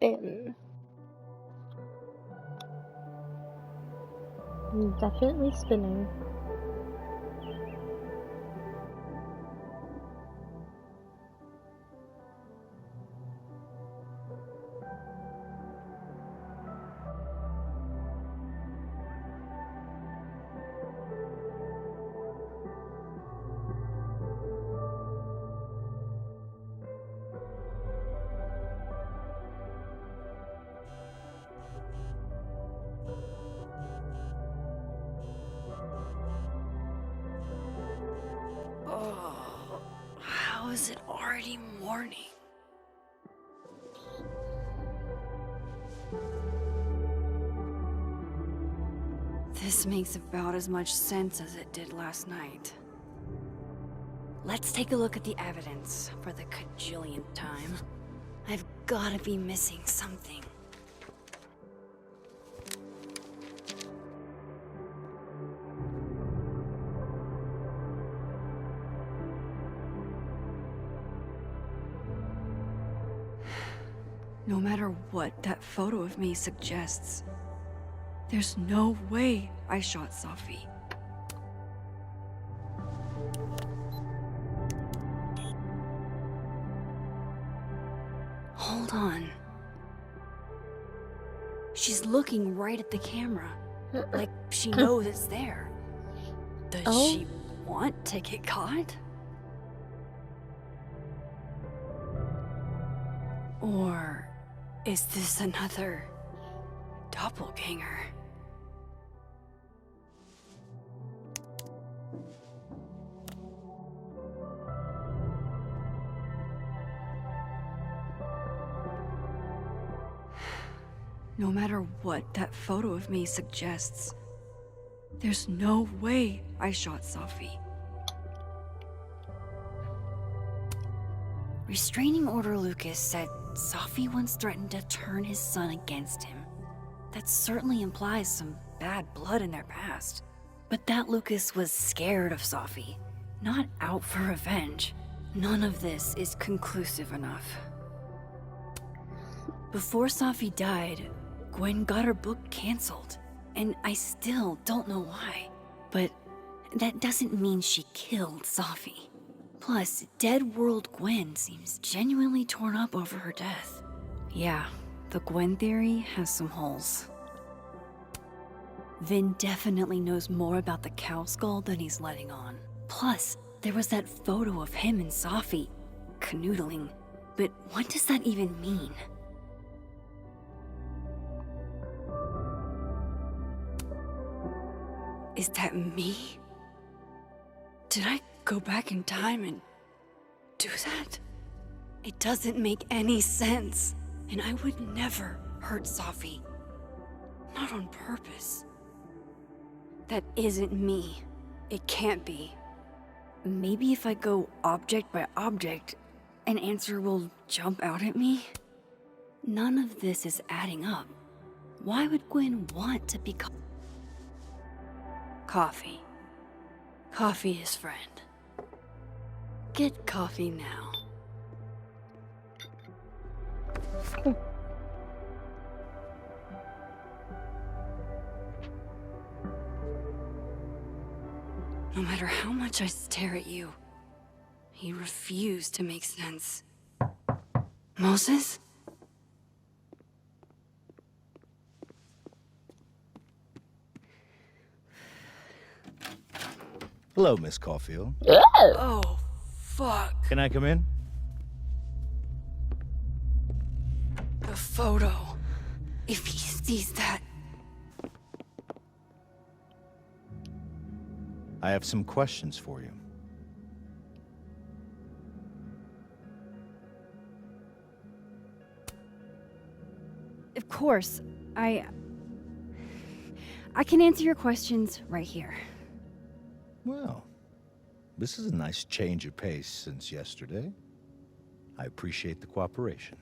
spin. I'm definitely spinning. Oh, how is it already morning? This makes about as much sense as it did last night. Let's take a look at the evidence for the cajillionth time. I've gotta be missing something. No matter what that photo of me suggests, there's no way I shot Safi. Hold on. She's looking right at the camera, like she knows it's there. Does she want to get caught? Or is this another doppelganger? No matter what that photo of me suggests, there's no way I shot Safi. Restraining Order Lucas said Safi once threatened to turn his son against him. That certainly implies some bad blood in their past. But that Lucas was scared of Safi, not out for revenge. None of this is conclusive enough. Before Safi died, Gwen got her book canceled, and I still don't know why. But that doesn't mean she killed Safi. Plus, Dead World Gwen seems genuinely torn up over her death. Yeah, the Gwen theory has some holes. Vin definitely knows more about the cow skull than he's letting on. Plus, there was that photo of him and Safi canoodling. But what does that even mean? Is that me? Did I go back in time and do that? It doesn't make any sense. And I would never hurt Safi. Not on purpose. That isn't me. It can't be. Maybe if I go object by object, an answer will jump out at me? None of this is adding up. Why would Gwen want to become... Coffee. Coffee is friend. Get coffee now. No matter how much I stare at you, you refuse to make sense. Moses? Hello, Miss Caulfield. Oh, fuck. Can I come in? The photo. If he sees that... I have some questions for you. Of course. I can answer your questions right here. Well, this is a nice change of pace since yesterday. I appreciate the cooperation.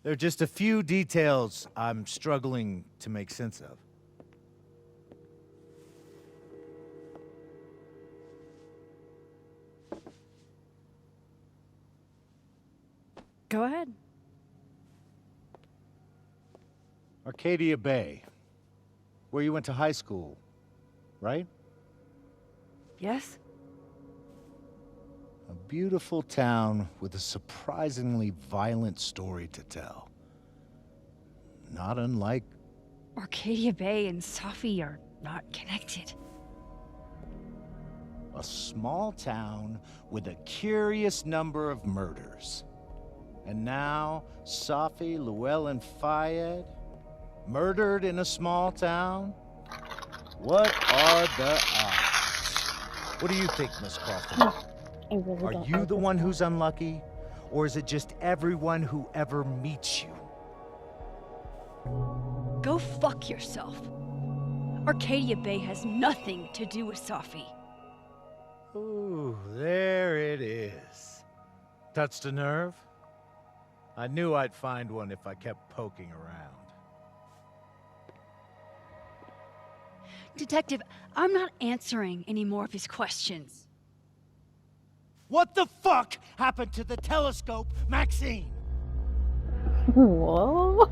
There are just a few details I'm struggling to make sense of. Go ahead. Arcadia Bay, where you went to high school, right? Yes? A beautiful town with a surprisingly violent story to tell. Not unlike... Arcadia Bay and Safi are not connected. a small town with a curious number of murders. And now, Safi, Llewellyn Fayed, murdered in a small town? What are the odds? What do you think, Miss Crawford? I really Are don't you the one understand. who's unlucky? Or is it just everyone who ever meets you? Go fuck yourself. Arcadia Bay has nothing to do with Safi. Ooh, there it is. Touched a nerve? I knew I'd find one if I kept poking around. Detective, I'm not answering any more of his questions. What the fuck happened to the telescope, Maxine? Whoa.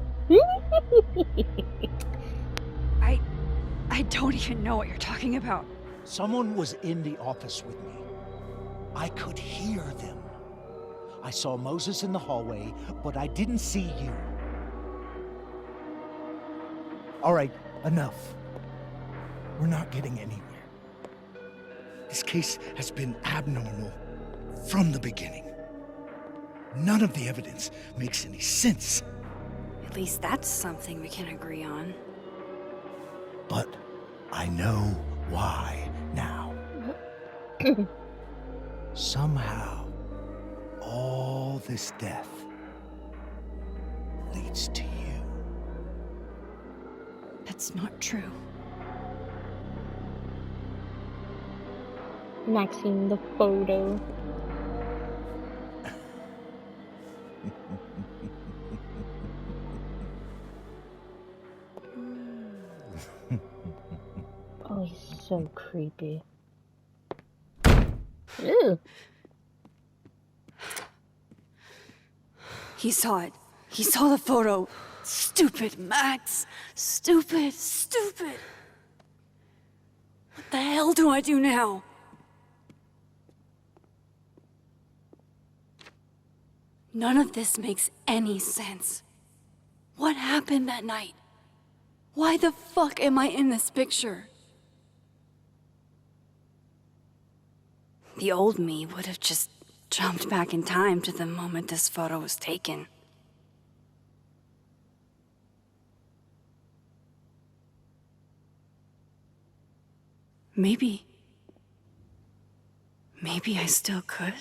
I don't even know what you're talking about. Someone was in the office with me. I could hear them. I saw Moses in the hallway, but I didn't see you. All right, enough. We're not getting anywhere. This case has been abnormal from the beginning. None of the evidence makes any sense. At least that's something we can agree on. But I know why now. Somehow, all this death leads to you. That's not true. Maxine, the photo. Oh, he's so creepy. Ew. He saw it. He saw the photo. Stupid, Max. Stupid, stupid. What the hell do I do now? None of this makes any sense. What happened that night? Why the fuck am I in this picture? The old me would have just jumped back in time to the moment this photo was taken. Maybe I still could.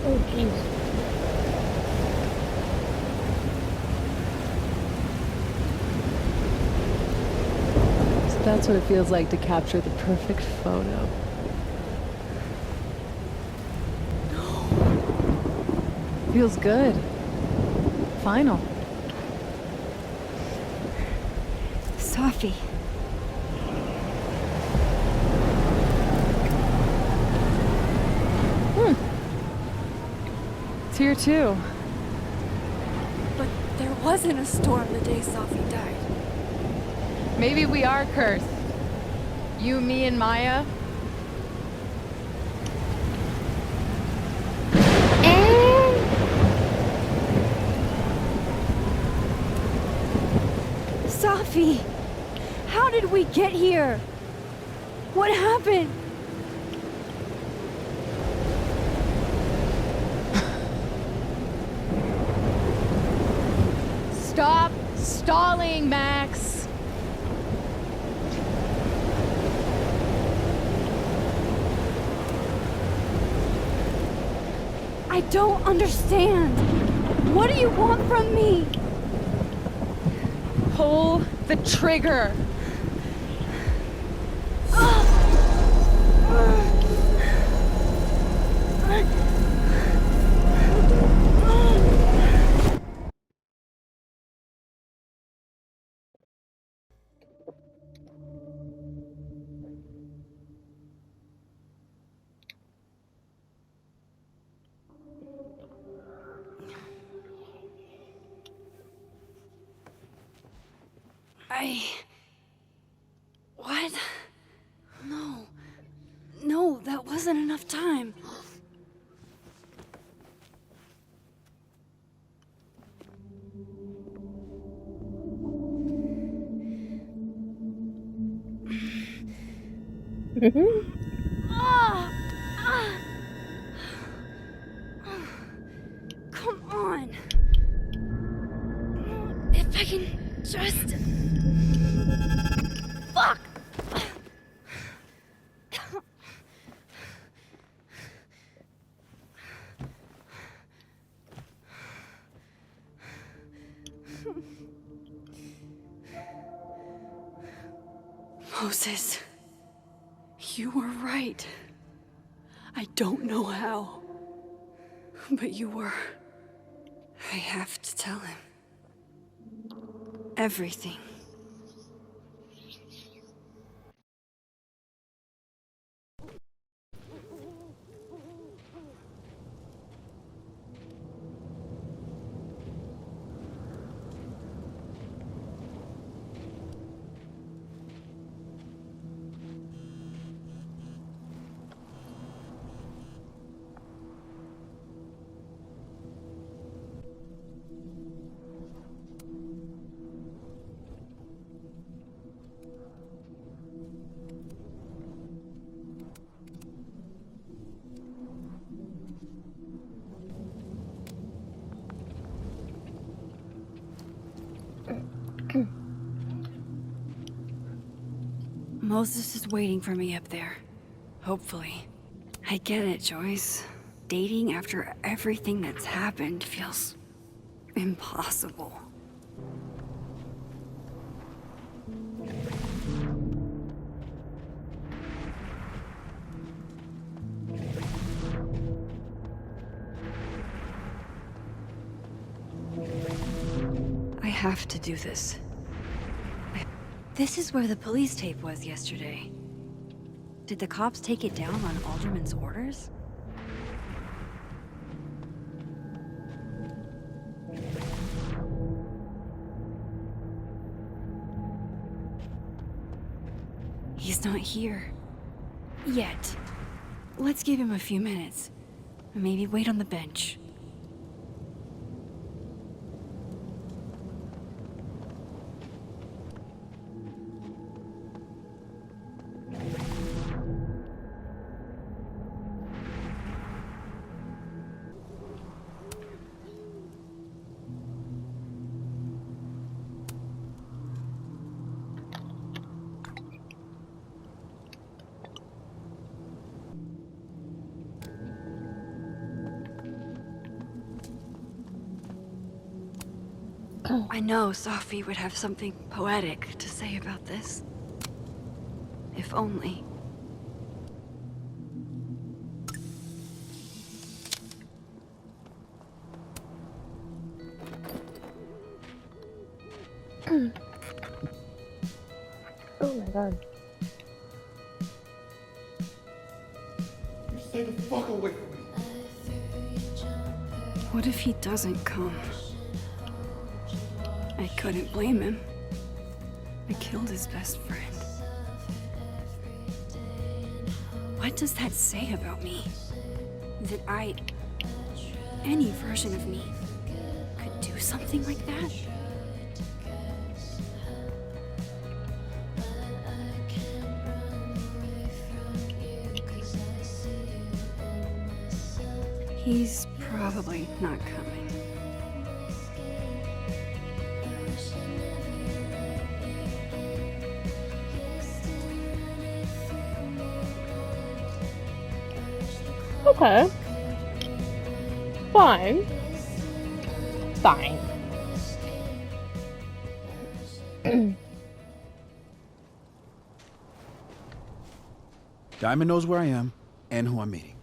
Oh, jeez. So that's what it feels like to capture the perfect photo. No. Feels good. Final. Safi. here too. But there wasn't a storm the day Sophie died. Maybe we are cursed. You, me, and Maya. Sophie! How did we get here? What happened? Stop stalling, Max. I don't understand. What do you want from me? Pull the trigger. What? No, that wasn't enough time. Come on. If I can just... Fuck! Moses, you were right. I don't know how, but you were. I have to tell him. Everything. Moses is waiting for me up there. Hopefully. I get it, Joyce. Dating after everything that's happened feels impossible. I have to do this. This is where the police tape was yesterday. Did the cops take it down on Alderman's orders? He's not here. Yet. Let's give him a few minutes. Maybe wait on the bench. I know Sophie would have something poetic to say about this. If only. Oh my god. Stay the fuck away from me. What if he doesn't come? I couldn't blame him. I killed his best friend. What does that say about me? That any version of me, could do something like that? He's probably not coming. Okay. Fine. Fine. Diamond knows where I am and who I'm meeting.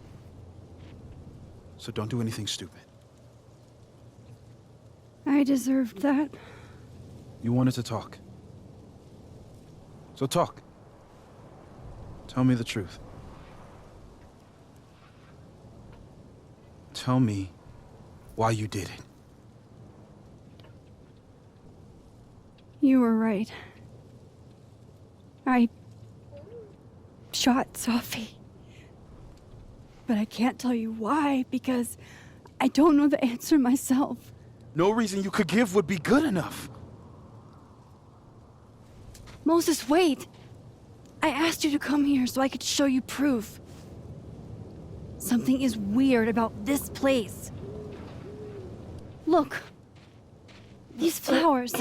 So don't do anything stupid. I deserved that. You wanted to talk. So talk. Tell me the truth. Tell me why you did it. You were right. I shot Safi. But I can't tell you why, because I don't know the answer myself. No reason you could give would be good enough. Moses, wait! I asked you to come here so I could show you proof. Something is weird about this place. Look. These flowers.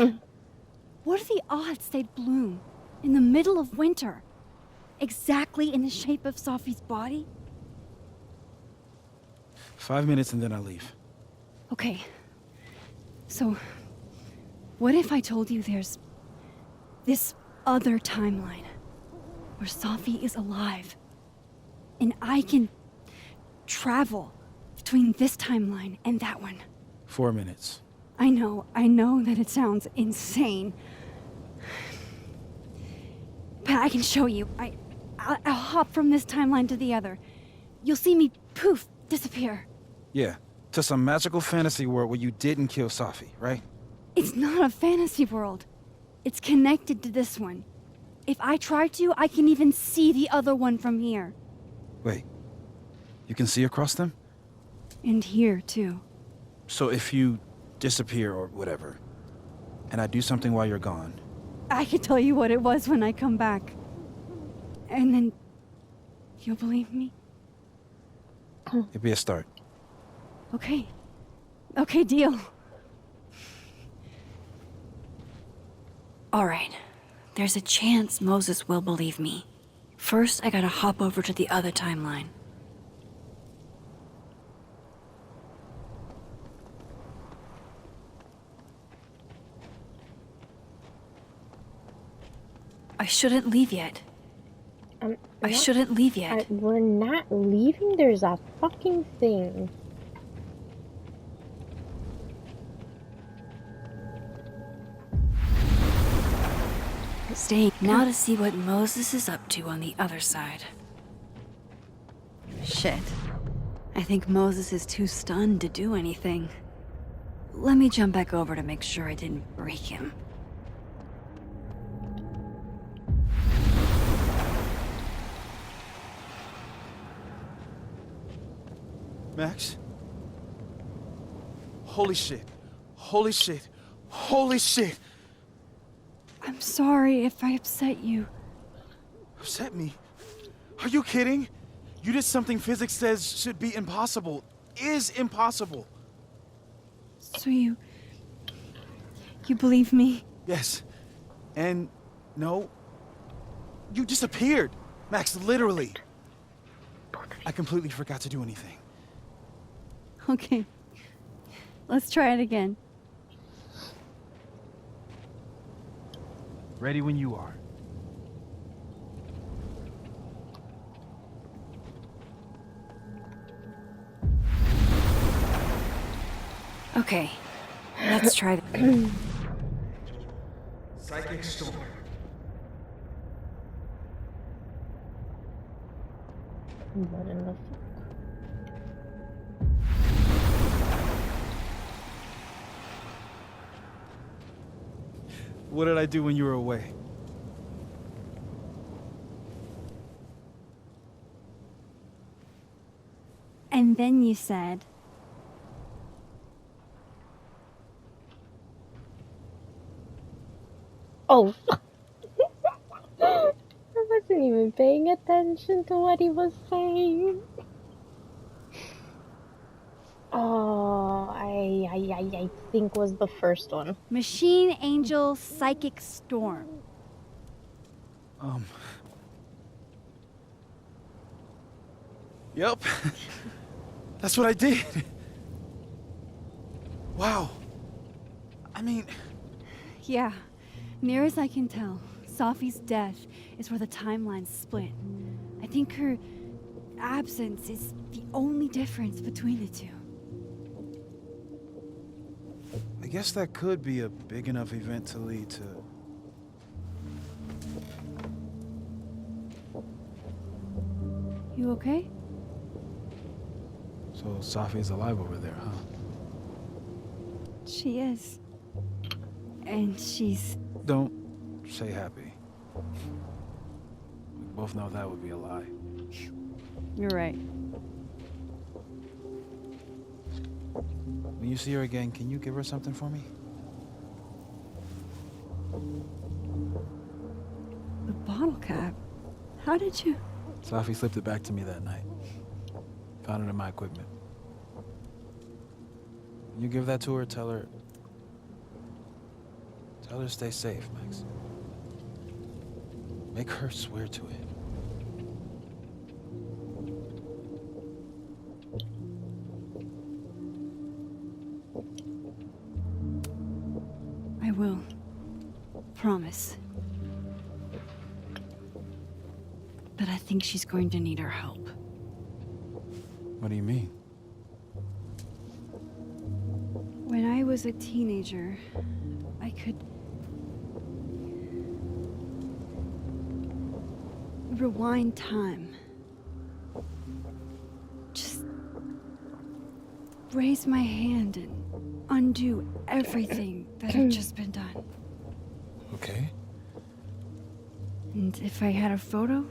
What are the odds they'd bloom in the middle of winter? Exactly in the shape of Safi's body? 5 minutes and then I leave. Okay. So, what if I told you there's this other timeline where Safi is alive and I can travel between this timeline and that one? 4 minutes. I know that it sounds insane. But I can show you. I'll hop from this timeline to the other. You'll see me, poof, disappear. Yeah, to some magical fantasy world where you didn't kill Safi, right? It's not a fantasy world. It's connected to this one. If I try to, I can even see the other one from here. Wait, you can see across them? And here, too. So if you disappear or whatever, and I do something while you're gone, I can tell you what it was when I come back. And then you'll believe me? it'd be a start. Okay. Okay, deal. All right. There's a chance Moses will believe me. First, I gotta hop over to the other timeline. I shouldn't leave yet. I shouldn't leave yet. We're not leaving. There's a fucking thing. Staying now to see what Moses is up to on the other side. Shit. I think Moses is too stunned to do anything. Let me jump back over to make sure I didn't break him. Max? Holy shit. Holy shit. Holy shit. I'm sorry if I upset you. Upset me? Are you kidding? You did something physics says should be impossible. Is impossible. So you believe me? Yes. And no. You disappeared. Max, literally. I completely forgot to do anything. Okay. Let's try it again. Ready when you are. Okay. Let's try that. Psychic storm. What in the fuck? What did I do when you were away? And then you said, Oh. I wasn't even paying attention to what he was saying. Oh, I think was the first one. Machine Angel Psychic Storm. Yep. That's what I did. Wow. I mean, Yeah, near as I can tell, Safi's death is where the timelines split. I think her absence is the only difference between the two. I guess that could be a big enough event to lead to... You okay? So Safi's alive over there, huh? She is. And she's... Don't say happy. We both know that would be a lie. You're right. When you see her again, can you give her something for me? The bottle cap? How did you... Safi slipped it back to me that night. Found it in my equipment. When you give that to her, tell her to stay safe, Max. Make her swear to it. I will. Promise. But I think she's going to need our help. What do you mean? When I was a teenager, I could rewind time. Just raise my hand and undo everything that had just been done. Okay. And if I had a photo,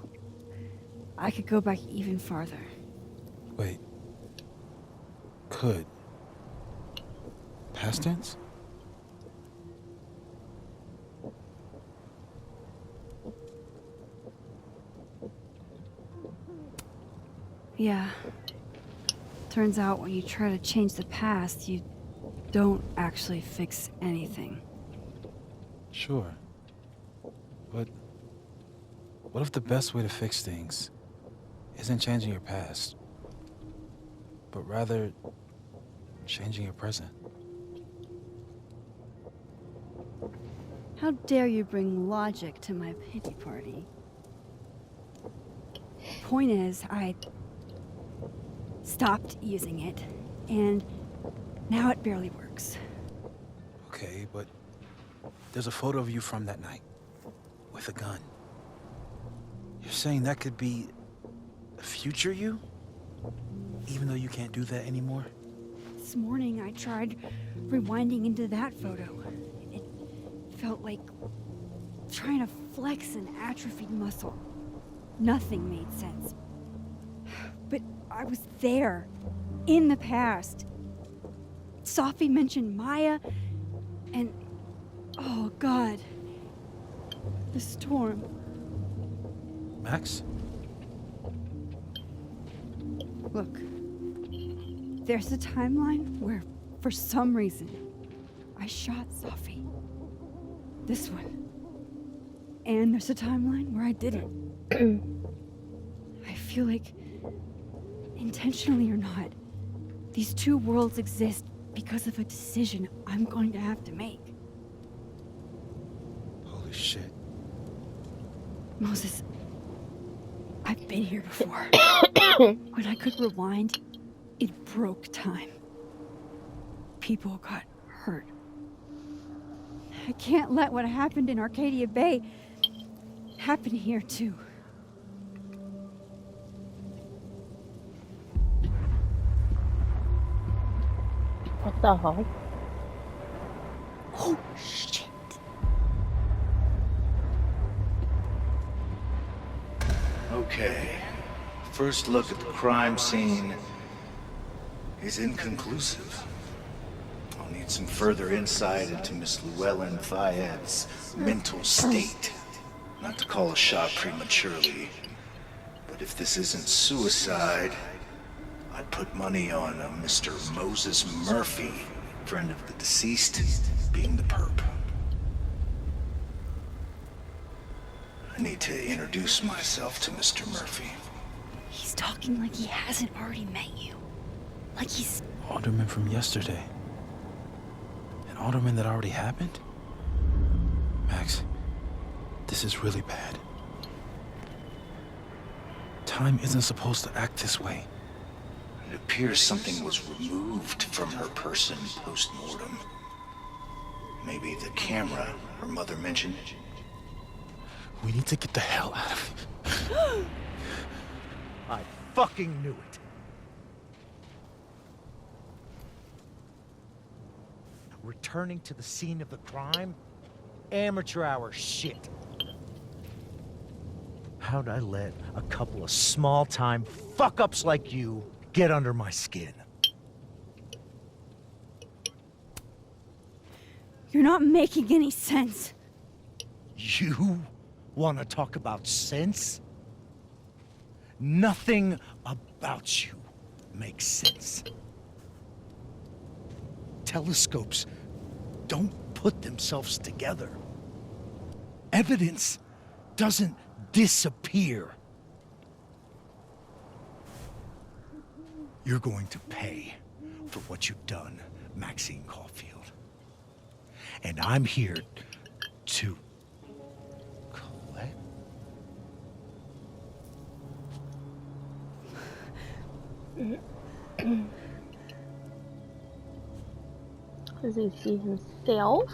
I could go back even farther. Wait. Could. Past tense? Yeah. Turns out when you try to change the past, you don't actually fix anything. Sure. But what if the best way to fix things isn't changing your past, but rather changing your present? How dare you bring logic to my pity party? Point is, I stopped using it, and now it barely works. Okay, but there's a photo of you from that night with a gun. You're saying that could be a future you? Even though you can't do that anymore? This morning I tried rewinding into that photo. It felt like trying to flex an atrophied muscle. Nothing made sense. But I was there, in the past. Safi mentioned Maya, and oh God, the storm. Max? Look, there's a timeline where, for some reason, I shot Safi. This one. And there's a timeline where I didn't. I feel like, intentionally or not, these two worlds exist because of a decision I'm going to have to make. Holy shit. Moses, I've been here before. When I could rewind, it broke time. People got hurt. I can't let what happened in Arcadia Bay happen here too. What the hell? Oh shit. Okay. First look at the crime scene is inconclusive. I'll need some further insight into Miss Llewellyn Fayette's mental state. Not to call a shot prematurely, but if this isn't suicide, I'd put money on a Mr. Moses Murphy, friend of the deceased, being the perp. I need to introduce myself to Mr. Murphy. He's talking like he hasn't already met you. Like he's... Alderman from yesterday. An alderman that already happened? Max, this is really bad. Time isn't supposed to act this way. It appears something was removed from her person post-mortem. Maybe the camera her mother mentioned. We need to get the hell out of here. I fucking knew it. Returning to the scene of the crime? Amateur hour shit. How'd I let a couple of small-time fuck-ups like you get under my skin? You're not making any sense. You want to talk about sense? Nothing about you makes sense. Telescopes don't put themselves together. Evidence doesn't disappear. You're going to pay for what you've done, Maxine Caulfield. And I'm here to collect. Does he see himself?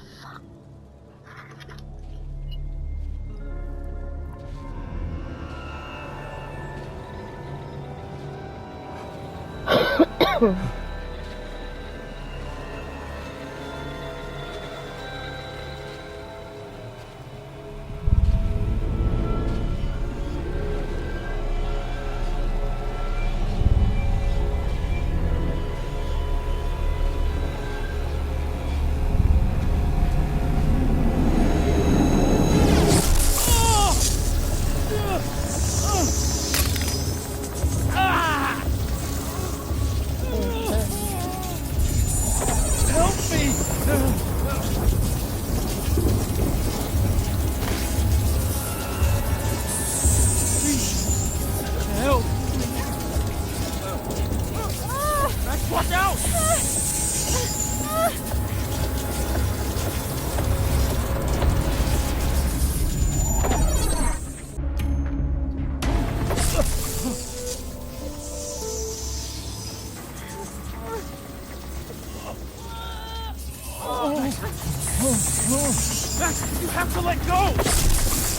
Max, you have to let go!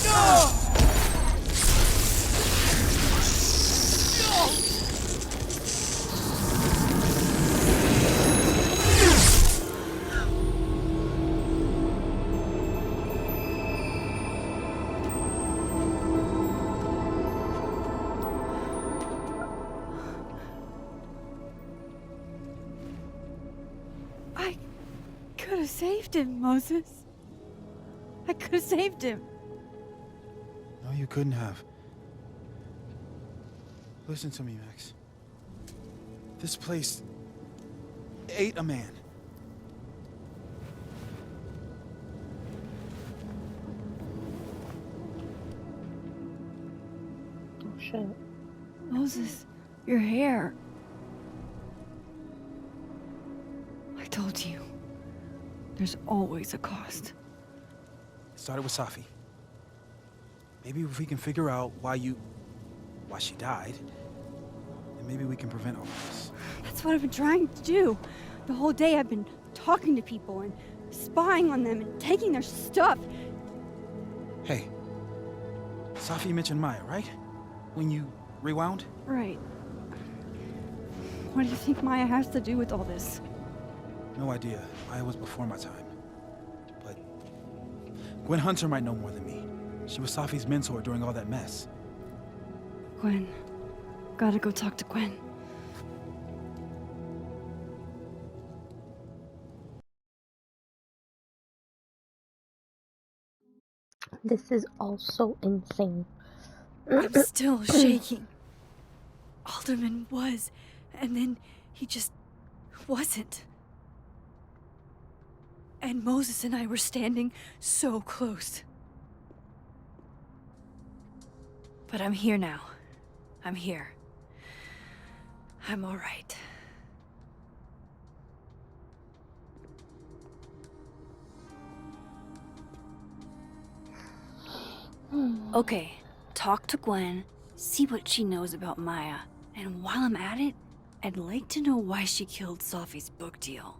No! I could have saved him, Moses. I could have saved him. No, you couldn't have. Listen to me, Max. This place ate a man. Oh shit. Moses, your hair. I told you. There's always a cost. It started with Safi. Maybe if we can figure out why she died, then maybe we can prevent all this. That's what I've been trying to do. The whole day I've been talking to people and spying on them and taking their stuff. Hey, Safi mentioned Maya, right? When you rewound? Right. What do you think Maya has to do with all this? No idea. Maya was before my time. But Gwen Hunter might know more than me. She was Safi's mentor during all that mess. Gwen. Gotta go talk to Gwen. This is also insane. I'm still shaking. Alderman was, and then he just wasn't. And Moses and I were standing so close. But I'm here now. I'm here. I'm all right. Okay, talk to Gwen, see what she knows about Maya, and while I'm at it, I'd like to know why she killed Sophie's book deal.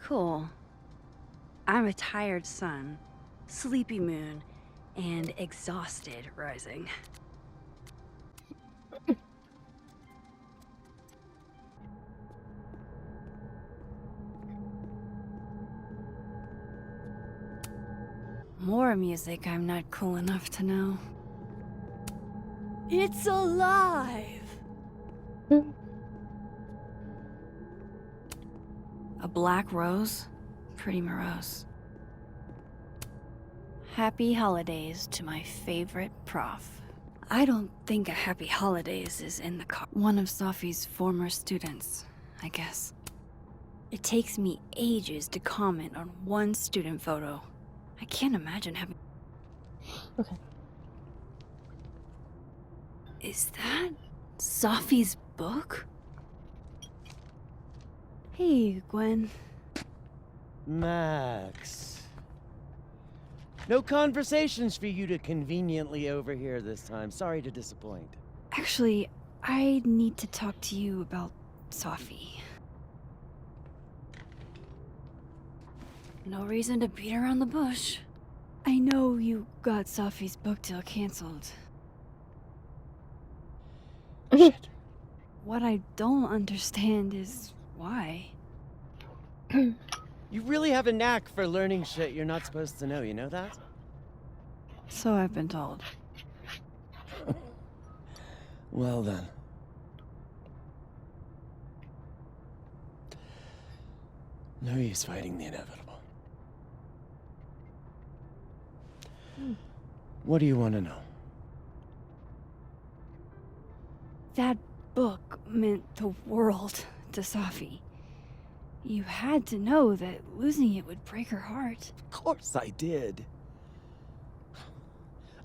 Cool. I'm a tired sun, sleepy moon, and exhausted rising. More music I'm not cool enough to know. It's alive! A black rose? Pretty morose. Happy holidays to my favorite prof. I don't think a happy holidays is in the car. One of Sophie's former students, I guess. It takes me ages to comment on one student photo. I can't imagine having... Okay. Is that Sophie's book? Hey, Gwen. Max. No conversations for you to conveniently overhear this time. Sorry to disappoint. Actually, I need to talk to you about Sophie. No reason to beat around the bush. I know you got Sophie's book deal canceled. Shit. What I don't understand is why. You really have a knack for learning shit you're not supposed to know, you know that? So I've been told. Well then. No use fighting the inevitable. What do you want to know? That book meant the world to Sophie. You had to know that losing it would break her heart. Of course I did.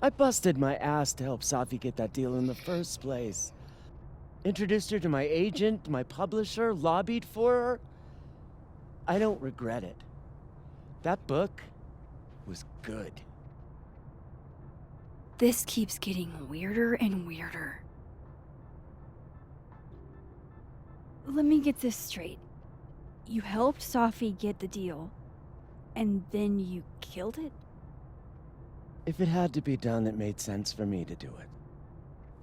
I busted my ass to help Sophie get that deal in the first place. Introduced her to my agent, my publisher, lobbied for her. I don't regret it. That book was good. This keeps getting weirder and weirder. Let me get this straight. You helped Sophie get the deal, and then you killed it? If it had to be done, it made sense for me to do it.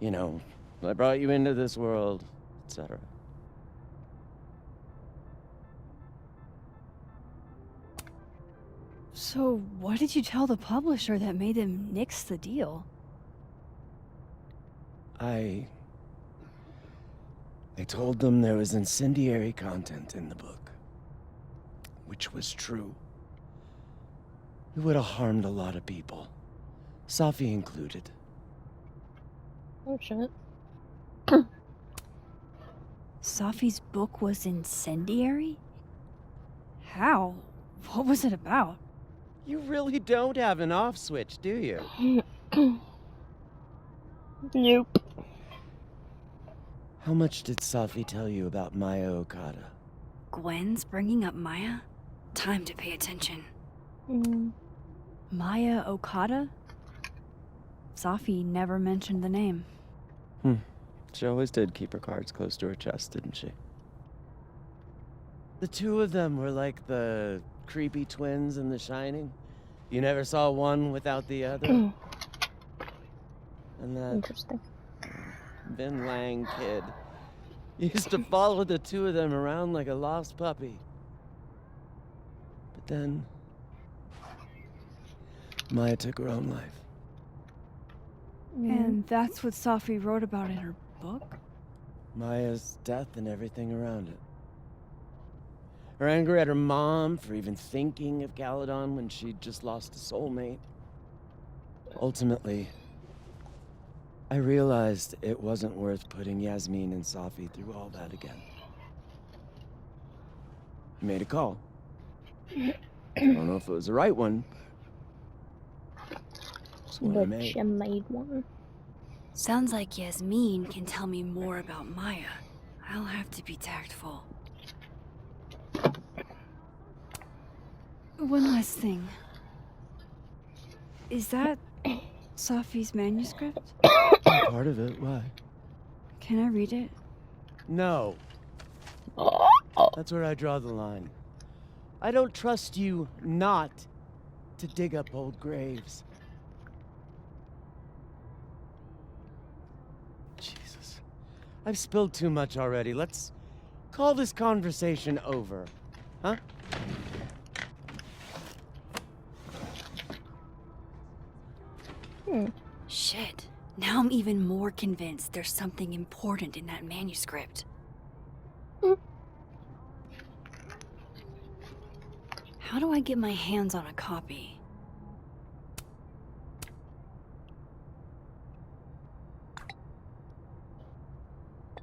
You know, I brought you into this world, etc. So what did you tell the publisher that made them nix the deal? I told them there was incendiary content in the book. Which was true. It would have harmed a lot of people. Sophie included. Oh shit. Sophie's book was incendiary? How? What was it about? You really don't have an off switch, do you? Nope. How much did Sophie tell you about Maya Okada? Gwen's bringing up Maya? Time to pay attention. Mm. Maya Okada? Sophie never mentioned the name. She always did keep her cards close to her chest, didn't she? The two of them were like the creepy twins in The Shining. You never saw one without the other. And that Interesting. Vin Lang kid. Used to follow the two of them around like a lost puppy. But then, Maya took her own life. And that's what Safi wrote about in her book? Maya's death and everything around it. Her anger at her mom for even thinking of Caledon when she'd just lost a soulmate. Ultimately, I realized it wasn't worth putting Yasmin and Safi through all that again. I made a call. I don't know if it was the right one. It's one I But made. you made one. Sounds like Yasmin can tell me more about Maya. I'll have to be tactful. One last thing. Is that Safi's manuscript? Part of it, why? Can I read it? No. That's where I draw the line. I don't trust you not to dig up old graves. Jesus. I've spilled too much already. Let's call this conversation over. Huh? Shit. Now I'm even more convinced there's something important in that manuscript. How do I get my hands on a copy?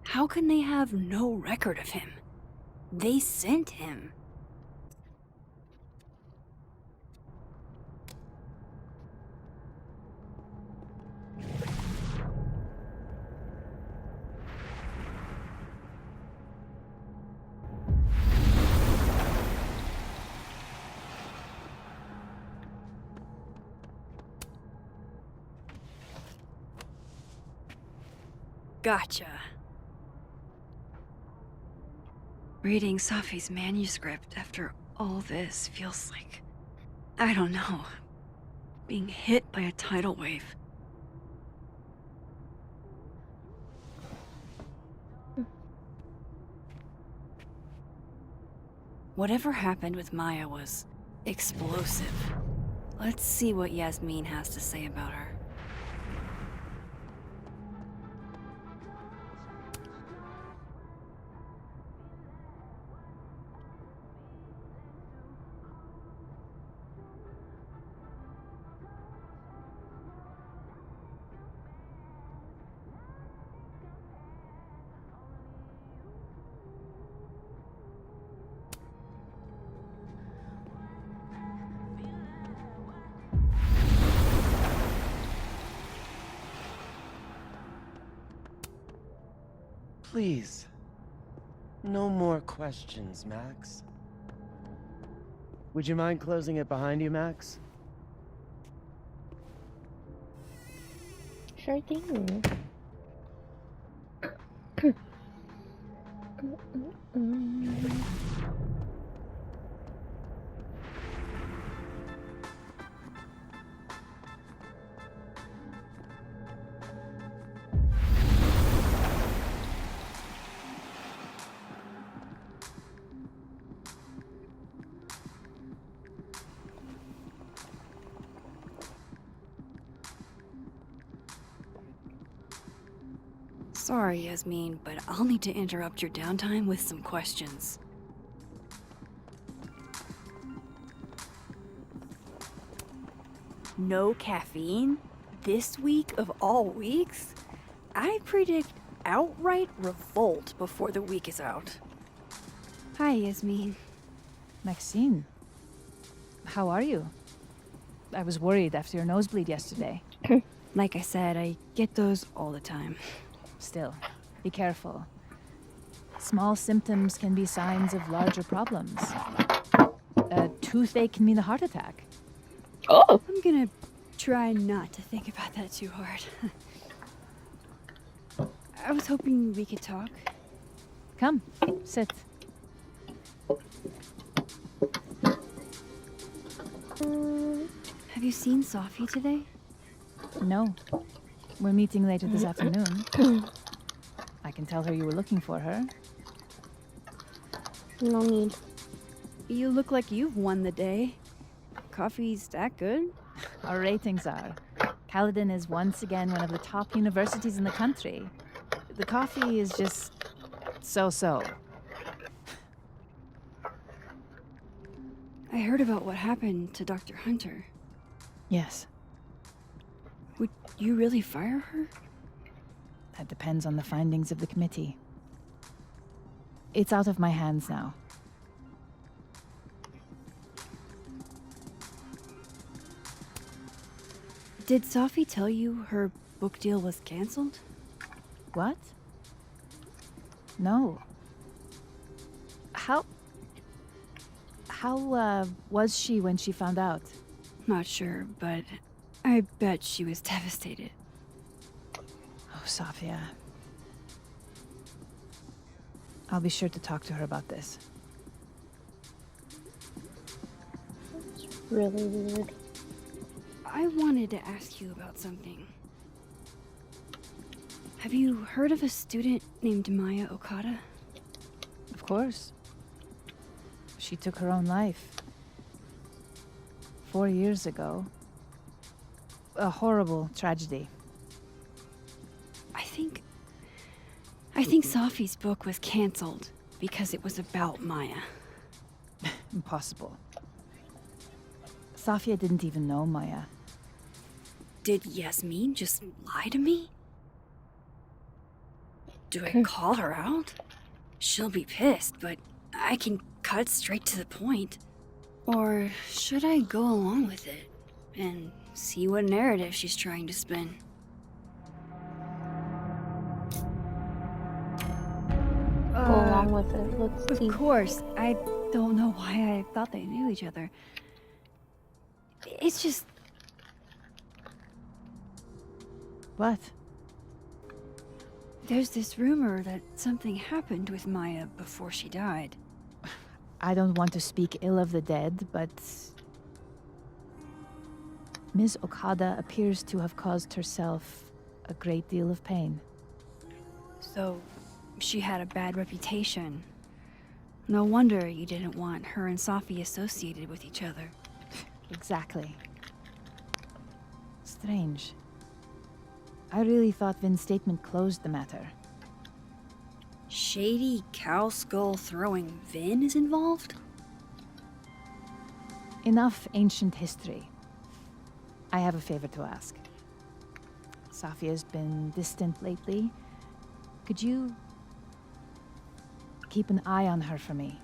How can they have no record of him? They sent him. Gotcha. Reading Safi's manuscript after all this feels like, I don't know, being hit by a tidal wave. Whatever happened with Maya was explosive. Let's see what Yasmin has to say about her. Please. No more questions, Max. Would you mind closing it behind you, Max? Sure thing. Sorry, Yasmin, but I'll need to interrupt your downtime with some questions. No caffeine? This week of all weeks? I predict outright revolt before the week is out. Hi, Yasmin. Maxine, how are you? I was worried after your nosebleed yesterday. Like I said, I get those all the time. Still, be careful. Small symptoms can be signs of larger problems. A toothache can mean a heart attack. Oh! I'm gonna try not to think about that too hard. I was hoping we could talk. Come, sit. Have you seen Safi today? No, we're meeting later this afternoon. I can tell her you were looking for her. No need. You look like you've won the day. Coffee's that good? Our ratings are. Caledon is once again one of the top universities in the country. The coffee is just so-so. I heard about what happened to Dr. Hunter. Yes, Would you really fire her? that depends on the findings of the committee. It's out of my hands now. Did Safi tell you her book deal was canceled? What? No. How was she when she found out? Not sure, but I bet she was devastated. Oh, Safia. I'll be sure to talk to her about this. It's really weird. I wanted to ask you about something. Have you heard of a student named Maya Okada? Of course. She took her own life. 4 years ago. A horrible tragedy. I think Safi's book was canceled because it was about Maya. Impossible. Safia didn't even know Maya. Did Yasmin just lie to me? Do I call her out? She'll be pissed, but I can cut straight to the point. Or should I go along with it and see what narrative she's trying to spin? Go along with it. Let's see. Of course. I don't know why I thought they knew each other. It's just... What? There's this rumor that something happened with Maya before she died. I don't want to speak ill of the dead, but Ms. Okada appears to have caused herself a great deal of pain. So, she had a bad reputation. No wonder you didn't want her and Safi associated with each other. Exactly. Strange. I really thought Vin's statement closed the matter. Shady cow skull throwing Vin is involved? Enough ancient history. I have a favor to ask. Safia's been distant lately. Could you keep an eye on her for me?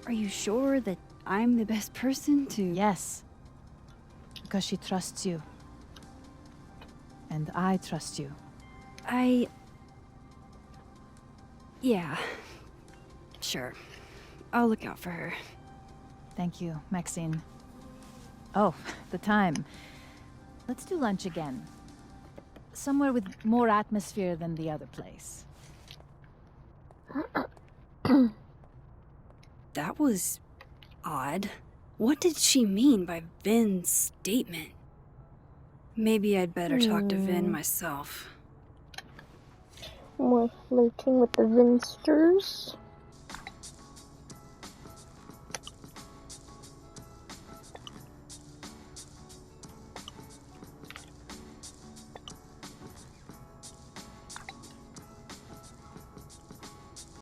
Are you sure that I'm the best person to... Yes. Because she trusts you. And I trust you. Yeah. Sure. I'll look out for her. Thank you, Maxine. Oh, the time. Let's do lunch again. Somewhere with more atmosphere than the other place. That was... odd. What did she mean by Vin's statement? Maybe I'd better talk to Vin myself. More flirting with the Vinsters.